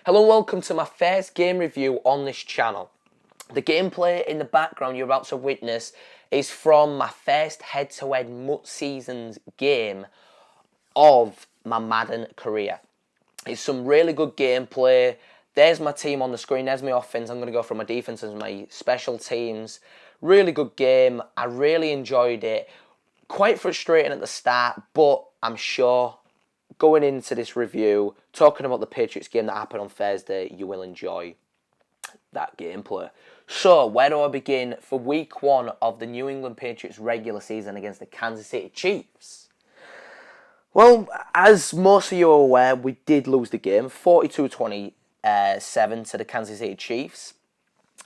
Hello and welcome to my first game review on this channel. The gameplay in the background you're about to witness is from my first head-to-head MUT Seasons game of my Madden career. It's some really good gameplay. There's my team on the screen, there's my offense. I'm going to go from my defense and my special teams. Really good game, I really enjoyed it. Quite frustrating at the start, but I'm sure going into this review, talking about the Patriots game that happened on Thursday, you will enjoy that gameplay. So, where do I begin for week 1 of the New England Patriots regular season against the Kansas City Chiefs? Well, as most of you are aware, we did lose the game, 42-27 to the Kansas City Chiefs.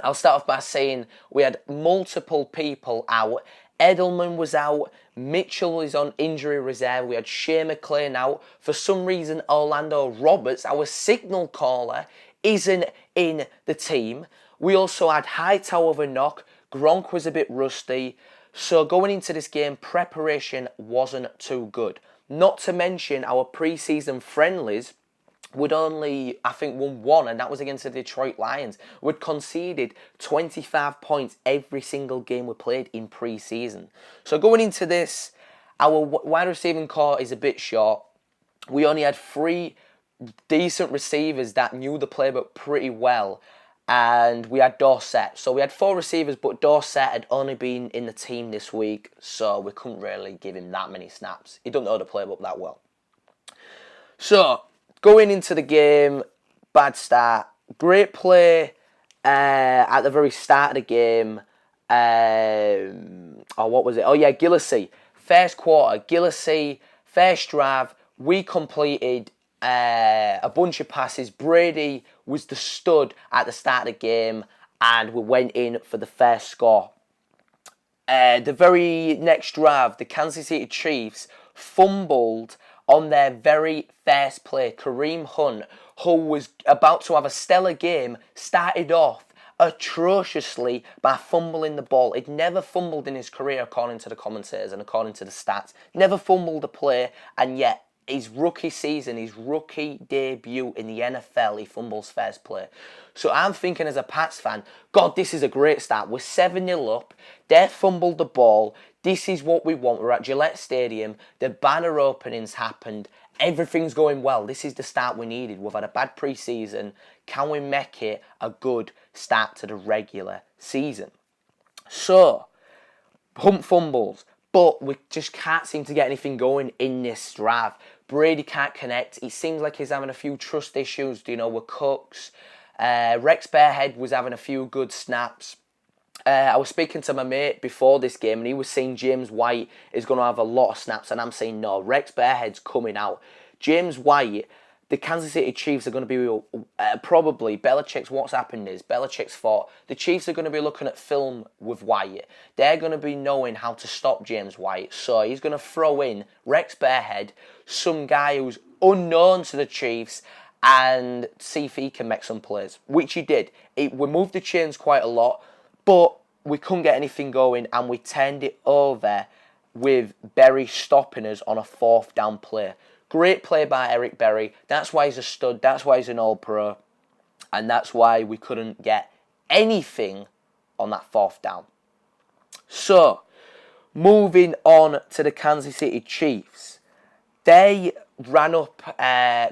I'll start off by saying we had multiple people out. Edelman was out, Mitchell is on injury reserve, we had Shea McClain out. For some reason, Orlando Roberts, our signal caller, isn't in the team. We also had Hightower with a knock, Gronk was a bit rusty. So going into this game, preparation wasn't too good. Not to mention our pre-season friendlies, we'd only, I think, won one, and that was against the Detroit Lions. We'd conceded 25 points every single game we played in pre-season. So going into this, our wide receiving core is a bit short. We only had 3 decent receivers that knew the playbook pretty well, and we had Dorsett. So we had 4 receivers, but Dorsett had only been in the team this week, so we couldn't really give him that many snaps. He don't know the playbook that well. So going into the game, bad start. Great play at the very start of the game. What was it? Oh yeah, Gillislee. First quarter, Gillislee, first drive, we completed a bunch of passes. Brady was the stud at the start of the game, and we went in for the first score. The very next drive, the Kansas City Chiefs fumbled on their very first play. Kareem Hunt, who was about to have a stellar game, started off atrociously by fumbling the ball. He'd never fumbled in his career, according to the commentators and according to the stats. Never fumbled a play, and yet his rookie season, his rookie debut in the NFL, he fumbles first play. So I'm thinking as a Pats fan, God, this is a great start. We're 7-0 up. They fumbled the ball. This is what we want. We're at Gillette Stadium. The banner openings happened. Everything's going well. This is the start we needed. We've had a bad pre-season. Can we make it a good start to the regular season? So, Hunt fumbles, but we just can't seem to get anything going in this drive. Brady can't connect. He seems like he's having a few trust issues, with Cooks. Rex Bearhead was having a few good snaps. I was speaking to my mate before this game, and he was saying James White is going to have a lot of snaps, and I'm saying no, Rex Bearhead's coming out. James White, the Kansas City Chiefs are going to be probably, what's happened is, Belichick's thought, the Chiefs are going to be looking at film with White. They're going to be knowing how to stop James White, so he's going to throw in Rex Bearhead, some guy who's unknown to the Chiefs, and see if he can make some plays, which he did. We moved the chains quite a lot, but we couldn't get anything going, and we turned it over with Berry stopping us on a 4th down play. Great play by Eric Berry. That's why he's a stud. That's why he's an All-Pro. And that's why we couldn't get anything on that 4th down. So, moving on to the Kansas City Chiefs. They ran up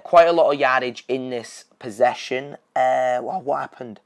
quite a lot of yardage in this possession. What happened?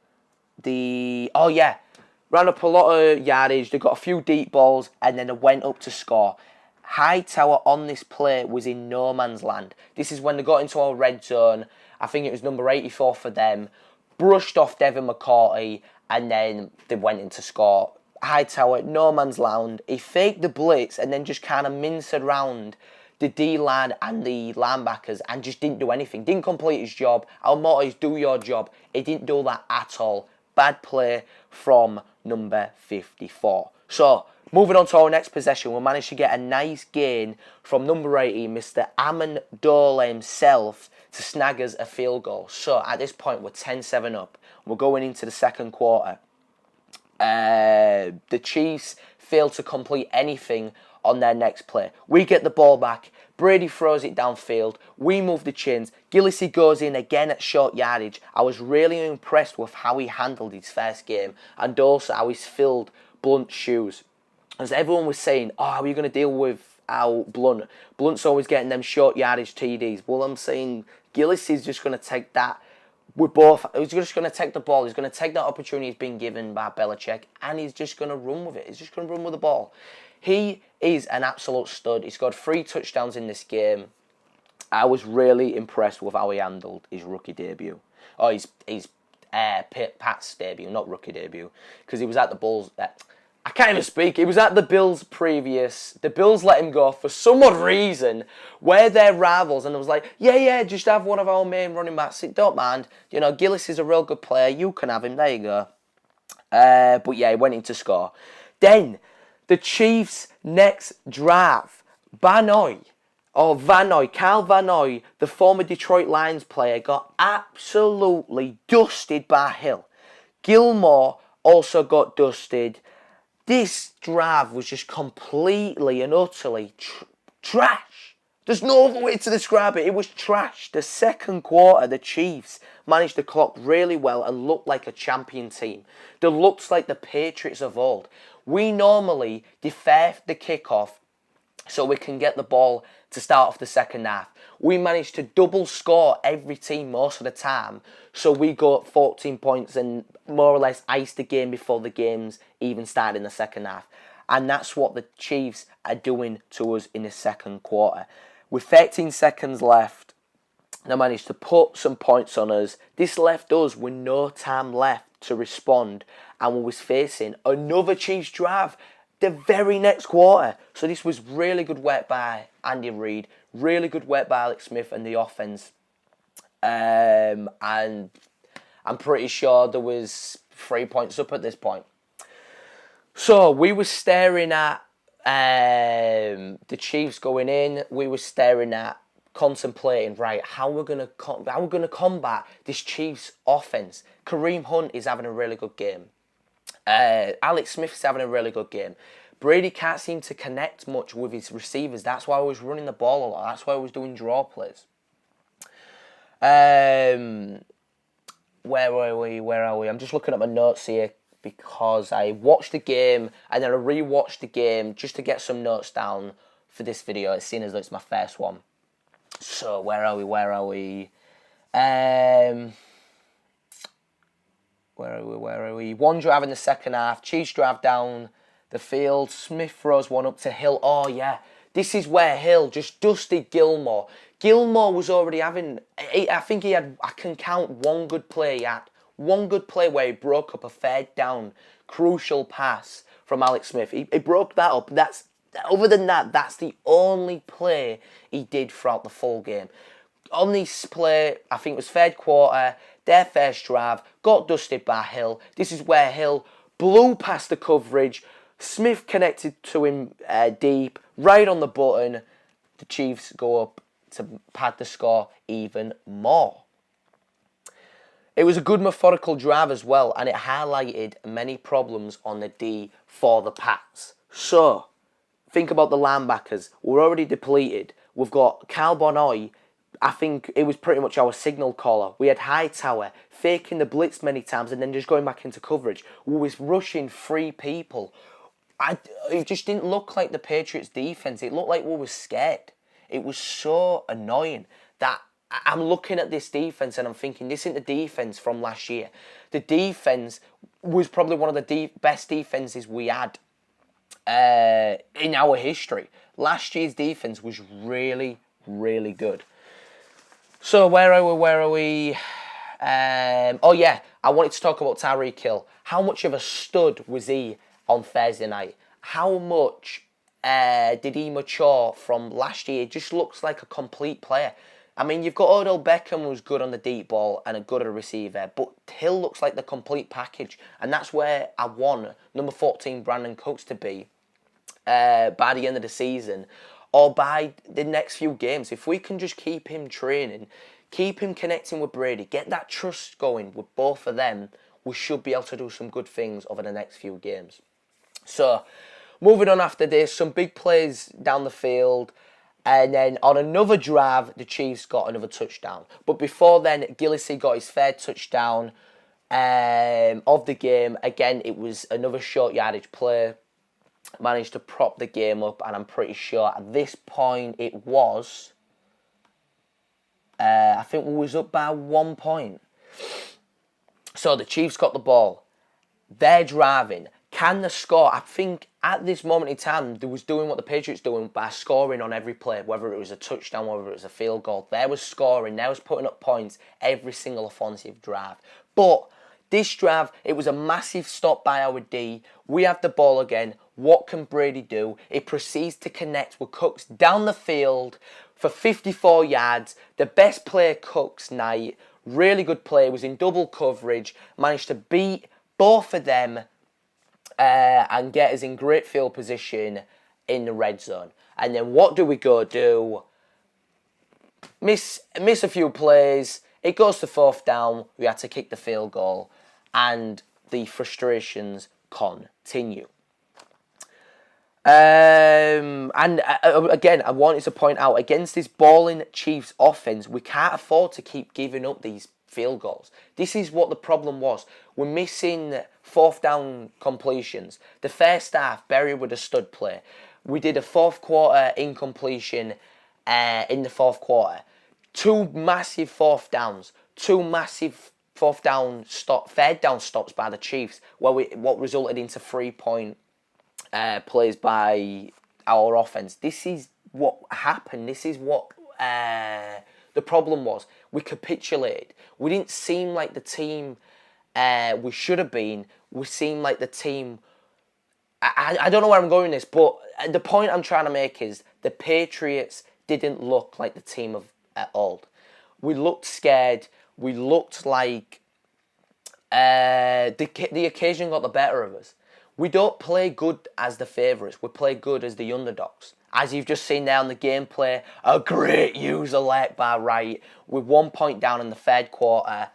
Ran up a lot of yardage. They got a few deep balls, and then they went up to score. Hightower on this play was in no man's land. This is when they got into our red zone. I think it was number 84 for them. Brushed off Devin McCourty, and then they went in to score. Hightower, no man's land. He faked the blitz and then just kind of minced around the D-line and the linebackers and just didn't do anything. Didn't complete his job. Our motto is do your job. He didn't do that at all. Bad play from number 54. So, moving on to our next possession, we managed to get a nice gain from number 80, Mr. Amendola himself, to snag us a field goal. So, at this point, we're 10-7 up. We're going into the second quarter. The Chiefs failed to complete anything on their next play. We get the ball back. Brady throws it downfield. We move the chains. Gillislee goes in again at short yardage. I was really impressed with how he handled his first game and also how he's filled Blunt's shoes. As everyone was saying, oh, how are you going to deal with how Blunt's always getting them short yardage TDs. Well, I'm saying Gillislee's just going to take that. He's just going to take the ball. He's going to take that opportunity he's been given by Belichick, and he's just going to run with it. He's just going to run with the ball. He is an absolute stud. He scored 3 touchdowns in this game. I was really impressed with how he handled his rookie debut. Oh, his Pat's debut, not rookie debut, because he was at the Bulls. I can't even speak. He was at the Bills previous. The Bills let him go for some odd reason. We're their rivals, and it was like, yeah, just have one of our main running backs. Don't mind. You know, Gillis is a real good player. You can have him. There you go. But yeah, he went in to score. Then the Chiefs' next drive, Kyle Van Noy, the former Detroit Lions player, got absolutely dusted by Hill. Gilmore also got dusted. This drive was just completely and utterly trash. There's no other way to describe it. It was trash. The second quarter, the Chiefs managed to clock really well and looked like a champion team. They looked like the Patriots of old. We normally defer the kickoff so we can get the ball to start off the second half. We managed to double score every team most of the time, so we got 14 points and more or less iced the game before the games even started in the second half. And that's what the Chiefs are doing to us in the second quarter. With 13 seconds left, they managed to put some points on us. This left us with no time left to respond, and we was facing another Chiefs drive the very next quarter. So this was really good work by Andy Reid, really good work by Alex Smith and the offense. And I'm pretty sure there was 3 points up at this point. So we were staring at the Chiefs going in. We were staring at contemplating, right, how we're gonna combat this Chiefs offense. Kareem Hunt is having a really good game. Alex Smith's having a really good game. Brady can't seem to connect much with his receivers. That's why I was running the ball a lot. That's why I was doing draw plays. Where are we? I'm just looking at my notes here because I watched the game and then I rewatched the game just to get some notes down for this video. It's seen as though it's my first one. So where are we? Where are we? One drive in the second half. Chiefs drive down the field. Smith throws one up to Hill. Oh, yeah. This is where Hill just dusted Gilmore. Gilmore was already having... I think he had... I can count one good play. He had one good play where he broke up a third down, crucial pass from Alex Smith. He broke that up. Other than that, that's the only play he did throughout the full game. On this play, I think it was third quarter, their first drive, got dusted by Hill. This is where Hill blew past the coverage. Smith connected to him deep, right on the button. The Chiefs go up to pad the score even more. It was a good methodical drive as well, and it highlighted many problems on the D for the Pats. So, think about the linebackers. We're already depleted. We've got Kyle Van Noy. I think it was pretty much our signal caller. We had Hightower faking the blitz many times and then just going back into coverage. We was rushing 3 people. It just didn't look like the Patriots' defense. It looked like we were scared. It was so annoying that I'm looking at this defense and I'm thinking, this isn't the defense from last year. The defense was probably one of the best defenses we had in our history. Last year's defense was really, really good. So where are we? Oh yeah, I wanted to talk about Tyreek Hill. How much of a stud was he on Thursday night? How much did he mature from last year? He just looks like a complete player. I mean, you've got Odell Beckham, who's good on the deep ball and a good receiver, but Hill looks like the complete package, and that's where I want number 14 Brandon Cooks to be by the end of the season, or by the next few games. If we can just keep him training, keep him connecting with Brady, get that trust going with both of them, we should be able to do some good things over the next few games. So, Moving on after this, some big plays down the field. And then on another drive, the Chiefs got another touchdown. But before then, Gillislee got his third touchdown of the game. Again, it was another short yardage play. Managed to prop the game up, and I'm pretty sure at this point it was... I think we was up by 1 point. So the Chiefs got the ball. They're driving. Can they score? I think at this moment in time, they was doing what the Patriots doing by scoring on every play, whether it was a touchdown, whether it was a field goal. They was scoring. They was putting up points every single offensive drive. But this drive, it was a massive stop by our D. We have the ball again. What can Brady do? It proceeds to connect with Cooks down the field for 54 yards. The best player Cooks night. Really good play. Was in double coverage. Managed to beat both of them and get us in great field position in the red zone. And then what do we go do? Miss a few plays. It goes to 4th down. We had to kick the field goal. And the frustrations continue. And again, I wanted to point out, against this balling Chiefs offense, we can't afford to keep giving up these field goals. This is what the problem was. We're missing 4th down completions. The first half, Berry with a stud play. We did a 4th quarter incompletion in the 4th quarter. 2 massive 4th downs. 2 massive 4th down stop, 3rd down stops by the Chiefs, what resulted into 3-point plays by our offense. This is what happened. This is what the problem was. We capitulated. We didn't seem like the team we should have been. We seemed like the team... I don't know where I'm going with this, but the point I'm trying to make is the Patriots didn't look like the team of old. We looked scared. We looked like the occasion got the better of us. We don't play good as the favourites. We play good as the underdogs. As you've just seen there on the gameplay, a great use alert by Wright with 1 point down in the 3rd quarter.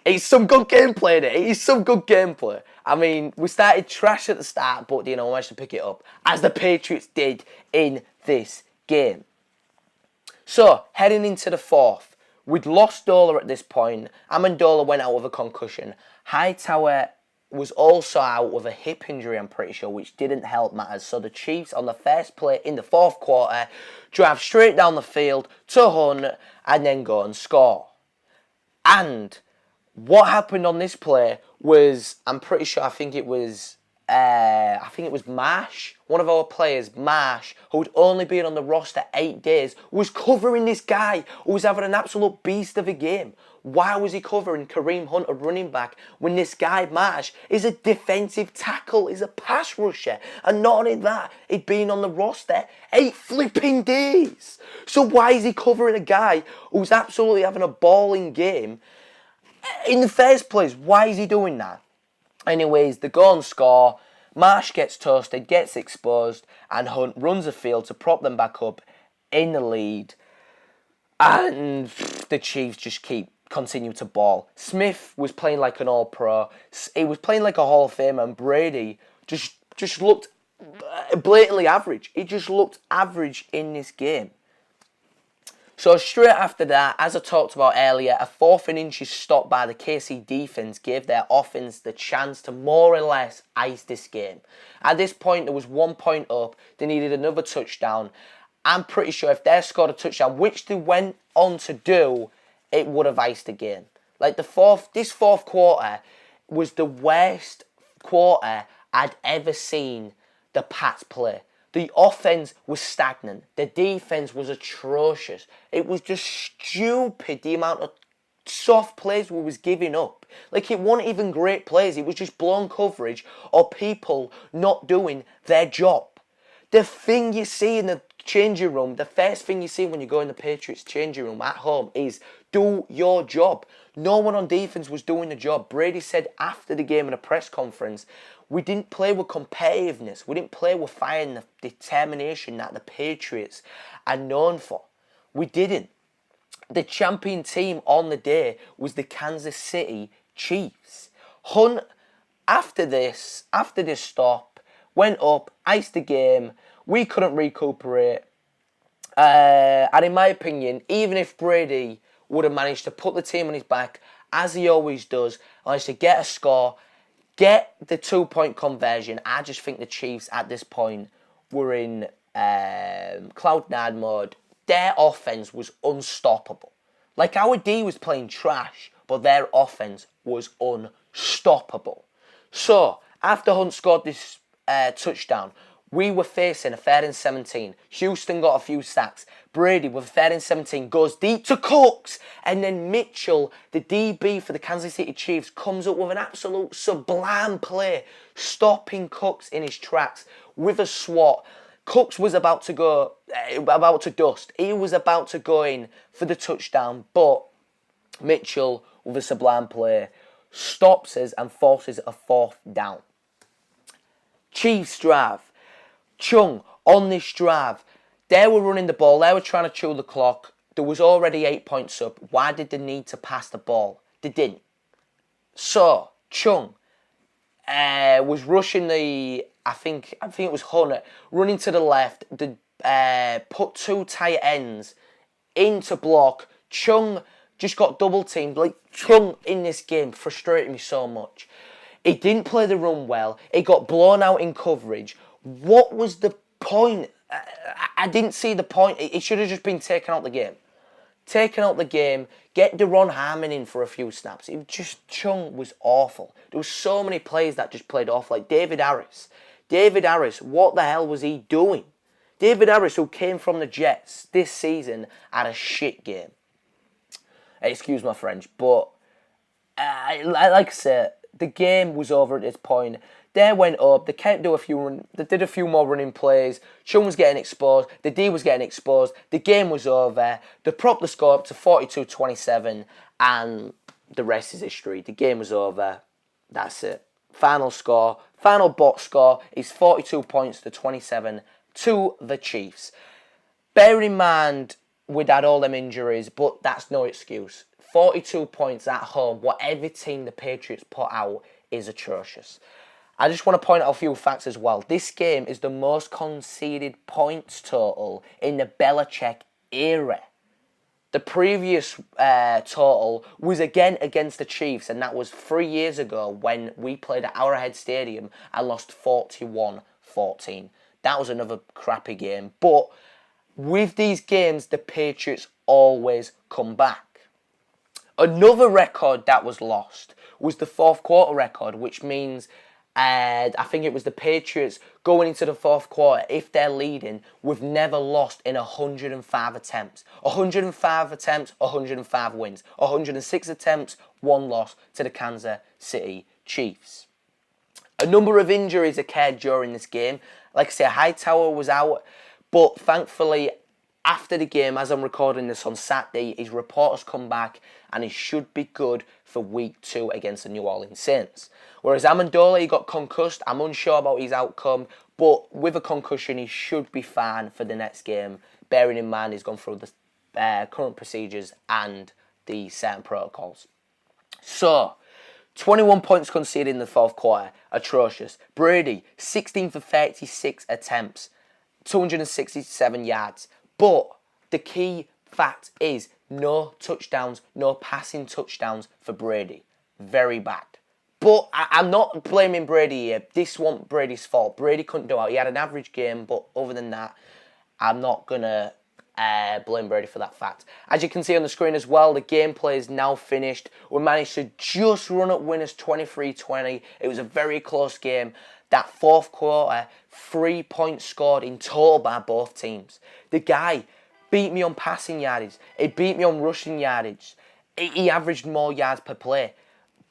It's some good gameplay there. It is some good gameplay. I mean, we started trash at the start, but, we managed to pick it up, as the Patriots did in this game. So, heading into the 4th, we'd lost Dola at this point. Amendola went out with a concussion. Hightower was also out with a hip injury, I'm pretty sure, which didn't help matters. So the Chiefs, on the first play in the 4th quarter, drive straight down the field to Hunt and then go and score. And what happened on this play was, I'm pretty sure, I think it was Marsh, one of our players, Marsh, who'd only been on the roster 8 days, was covering this guy who was having an absolute beast of a game. Why was he covering Kareem Hunt, a running back, when this guy, Marsh, is a defensive tackle, is a pass rusher? And not only that, he'd been on the roster 8 flipping days. So why is he covering a guy who's absolutely having a balling game? In the first place, why is he doing that? Anyways, they go and score. Marsh gets toasted, gets exposed, and Hunt runs the field to prop them back up in the lead. And the Chiefs just continue to ball. Smith was playing like an all-pro. He was playing like a Hall of Famer, and Brady just looked blatantly average. He just looked average in this game. So straight after that, as I talked about earlier, a 4th and inches stop by the KC defense gave their offense the chance to more or less ice this game. At this point, there was 1 point up. They needed another touchdown. I'm pretty sure if they scored a touchdown, which they went on to do, it would have iced the game. Like this 4th quarter was the worst quarter I'd ever seen the Pats play. The offense was stagnant. The defense was atrocious. It was just stupid, the amount of soft plays we was giving up. Like, it wasn't even great plays. It was just blown coverage or people not doing their job. The thing you see in the changing room, the first thing you see when you go in the Patriots changing room at home is do your job. No one on defense was doing the job. Brady said after the game in a press conference, we didn't play with competitiveness. We didn't play with fire and the determination that the Patriots are known for. We didn't. The champion team on the day was the Kansas City Chiefs. Hunt, after this stop, went up, iced the game. We couldn't recuperate. And in my opinion, even if Brady would have managed to put the team on his back, as he always does, managed to get a score, get the 2-point conversion, I just think the Chiefs at this point were in cloud9 mode. Their offense was unstoppable. Like, our D was playing trash, but their offense was unstoppable. So, after Hunt scored this touchdown, we were facing a 3rd and 17. Houston got a few sacks. Brady with a 3rd and 17 goes deep to Cooks. And then Mitchell, the DB for the Kansas City Chiefs, comes up with an absolute sublime play, stopping Cooks in his tracks with a swat. Cooks was about to dust. He was about to go in for the touchdown, but Mitchell, with a sublime play, stops us and forces a 4th down. Chiefs drive. Chung, on this drive, they were running the ball. They were trying to chew the clock. There was already 8 points up. Why did they need to pass the ball? They didn't. So, Chung was rushing I think it was Hunter, running to the left. Put 2 tight ends into block. Chung just got double teamed. Like, Chung in this game frustrated me so much. He didn't play the run well. He got blown out in coverage. What was the point? I didn't see the point. It should have just been taken out the game. Taken out the game. Get Deron Harmon in for a few snaps. Chung was awful. There was so many plays that just played off. Like David Harris. David Harris, what the hell was he doing? David Harris, who came from the Jets this season, had a shit game. Excuse my French, but like I said, the game was over at this point. They went up. They kept They did a few more running plays. Chung was getting exposed. The D was getting exposed. The game was over. They propped the score up to 42-27, and the rest is history. The game was over. That's it. Final score, final box score is 42 points to 27 to the Chiefs. Bear in mind, we'd had all them injuries, but that's no excuse. 42 points at home, whatever team the Patriots put out, is atrocious. I just want to point out a few facts as well. This game is the most conceded points total in the Belichick era. The previous total was again against the Chiefs, and that was 3 years ago when we played at Arrowhead Stadium and lost 41-14. That was another crappy game. But with these games, the Patriots always come back. Another record that was lost was the 4th quarter record, which means I think it was the Patriots going into the 4th quarter, if they're leading, we've never lost in 105 attempts. 105 attempts, 105 wins. 106 attempts, 1 loss to the Kansas City Chiefs. A number of injuries occurred during this game. Like I say, Hightower was out, but thankfully, after the game, as I'm recording this on Saturday, his reporters come back and he should be good for week 2 against the New Orleans Saints. Whereas Amendola, he got concussed. I'm unsure about his outcome, but with a concussion, he should be fine for the next game, bearing in mind he's gone through the current procedures and the certain protocols. So, 21 points conceded in the 4th quarter. Atrocious. Brady, 16 for 36 attempts, 267 yards. But the key fact is no touchdowns, no passing touchdowns for Brady. Very bad. But I'm not blaming Brady here. This wasn't Brady's fault. Brady couldn't do it. He had an average game, but other than that, I'm not going to blame Brady for that fact. As you can see on the screen as well, the gameplay is now finished. We managed to just run up winners 23-20. It was a very close game. That 4th quarter, 3 points scored in total by both teams. The guy beat me on passing yardage. He beat me on rushing yardage. He averaged more yards per play.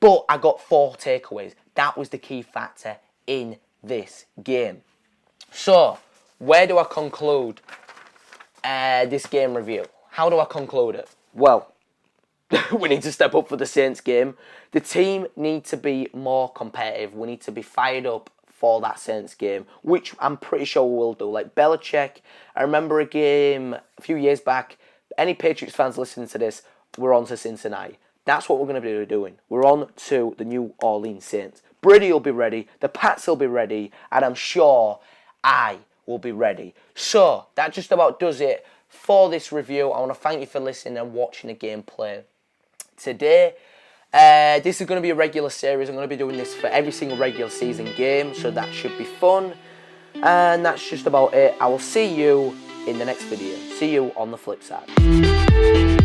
But I got 4 takeaways. That was the key factor in this game. So, where do I conclude this game review? How do I conclude it? Well, we need to step up for the Saints game. The team need to be more competitive. We need to be fired up for that Saints game, which I'm pretty sure we will do. Like Belichick, I remember a game a few years back. Any Patriots fans listening to this, we're on to Cincinnati. That's what we're going to be doing. We're on to the New Orleans Saints. Brady will be ready, the Pats will be ready, and I'm sure I will be ready. So, that just about does it for this review. I want to thank you for listening and watching the gameplay today. This is going to be a regular series. I'm going to be doing this for every single regular season game, so that should be fun. And that's just about it. I will see you in the next video. See you on the flip side.